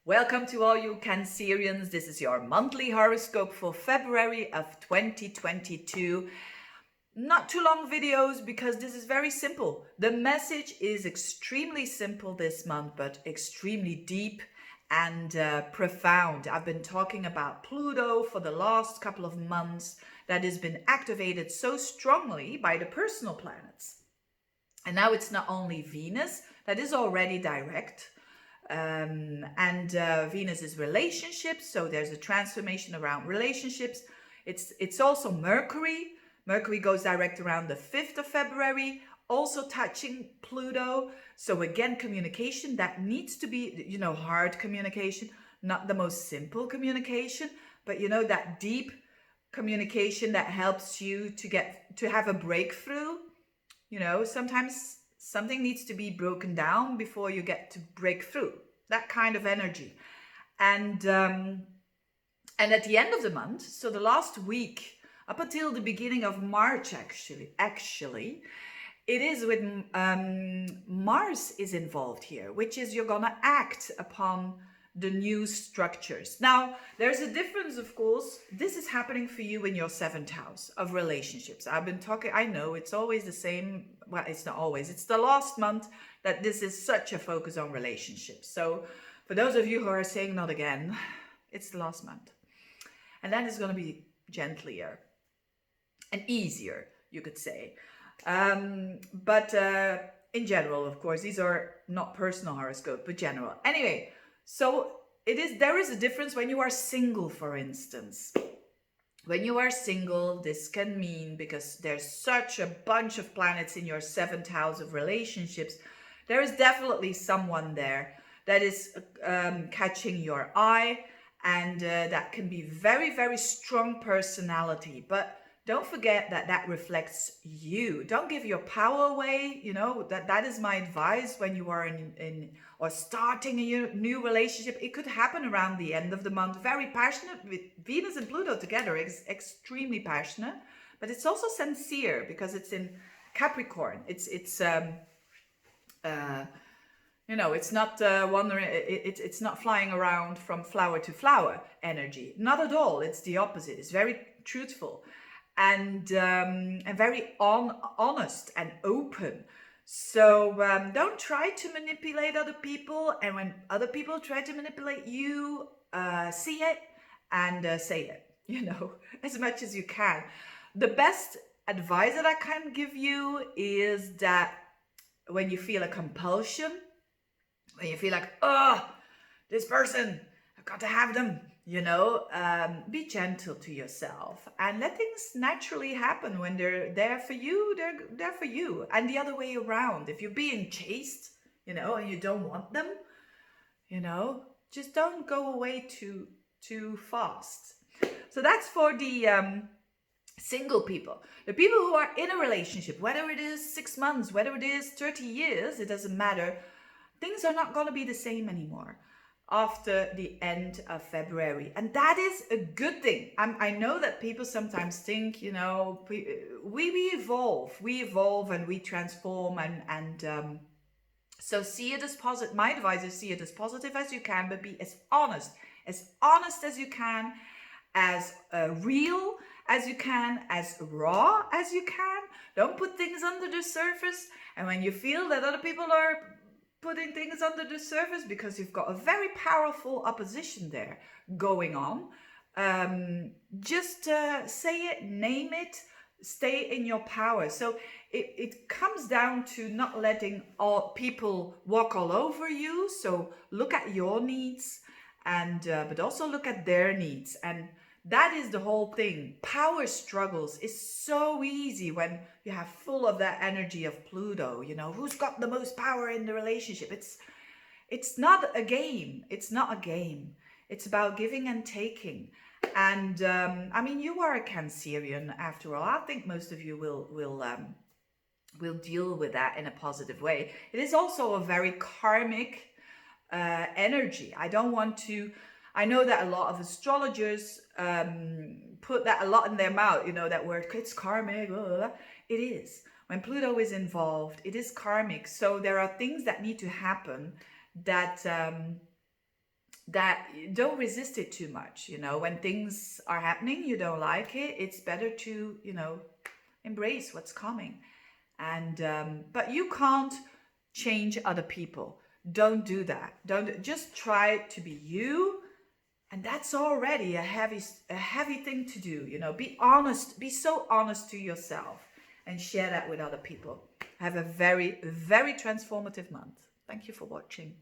Welcome to all you Cancerians. This is your monthly horoscope for February of 2022. Not too long videos because this is very simple. The message is extremely simple this month, but extremely deep and profound. I've been talking about Pluto for the last couple of months that has been activated so strongly by the personal planets. And now it's not only Venus that is already direct, and Venus is relationships, so there's a transformation around relationships. It's also Mercury. Mercury goes direct around the 5th of February, also touching Pluto. So again, communication that needs to be, hard communication, not the most simple communication, but that deep communication that helps you to have a breakthrough. Sometimes something needs to be broken down before you get to break through. That kind of energy. And at the end of the month, so the last week, up until the beginning of March, actually, it is with Mars is involved here, which is you're gonna act upon the new structures. Now, there's a difference, of course. This is happening for you in your 7th house of relationships. I've been talking, I know it's always the same. Well, it's not always. It's the last month that this is such a focus on relationships. So for those of you who are saying not again, it's the last month. And then it's going to be gentler and easier, you could say. But in general, of course, these are not personal horoscope, but general. Anyway, so there is a difference when you are single, for instance. When you are single, this can mean, because there's such a bunch of planets in your 7th house of relationships, there is definitely someone there that is catching your eye, and that can be very, very strong personality. But don't forget that reflects you. Don't give your power away. That is my advice when you are in or starting a new relationship. It could happen around the end of the month. Very passionate with Venus and Pluto together. It's extremely passionate, but it's also sincere because it's in Capricorn. It's not wandering. It's not flying around from flower to flower energy. Not at all. It's the opposite. It's very truthful and very honest and open. So don't try to manipulate other people. And when other people try to manipulate you, see it and say it, as much as you can. The best advice that I can give you is that when you feel a compulsion, when you feel like, oh, this person, I've got to have them, be gentle to yourself and let things naturally happen. When they're there for you, they're there for you. And the other way around, if you're being chased, and you don't want them, just don't go away too fast. So that's for the single people. The people who are in a relationship, whether it is 6 months, whether it is 30 years, it doesn't matter. Things are not going to be the same anymore after the end of February. And that is a good thing. I know that people sometimes think, we evolve and we transform. And so see it as positive. My advice is see it as positive as you can, but be as honest as you can, as real as you can, as raw as you can. Don't put things under the surface. And when you feel that other people are putting things under the surface because you've got a very powerful opposition there going on, just say it, name it, stay in your power. So it comes down to not letting all people walk all over you. So look at your needs, and but also look at their needs. And that is the whole thing. Power struggles is so easy when you have full of that energy of Pluto. Who's got the most power in the relationship? It's not a game. It's not a game. It's about giving and taking. And you are a Cancerian after all. I think most of you will deal with that in a positive way. It is also a very karmic energy. I know that a lot of astrologers put that a lot in their mouth, that word, it's karmic, blah, blah, blah. It is. When Pluto is involved, it is karmic. So there are things that need to happen that that don't resist it too much. You know, when things are happening, you don't like it, it's better to, you know, embrace what's coming. And but you can't change other people. Don't do that. Don't, just try to be you, and that's already a heavy thing to do. You know, be honest, be so honest to yourself, and share that with other people. Have a very, very transformative month. Thank you for watching.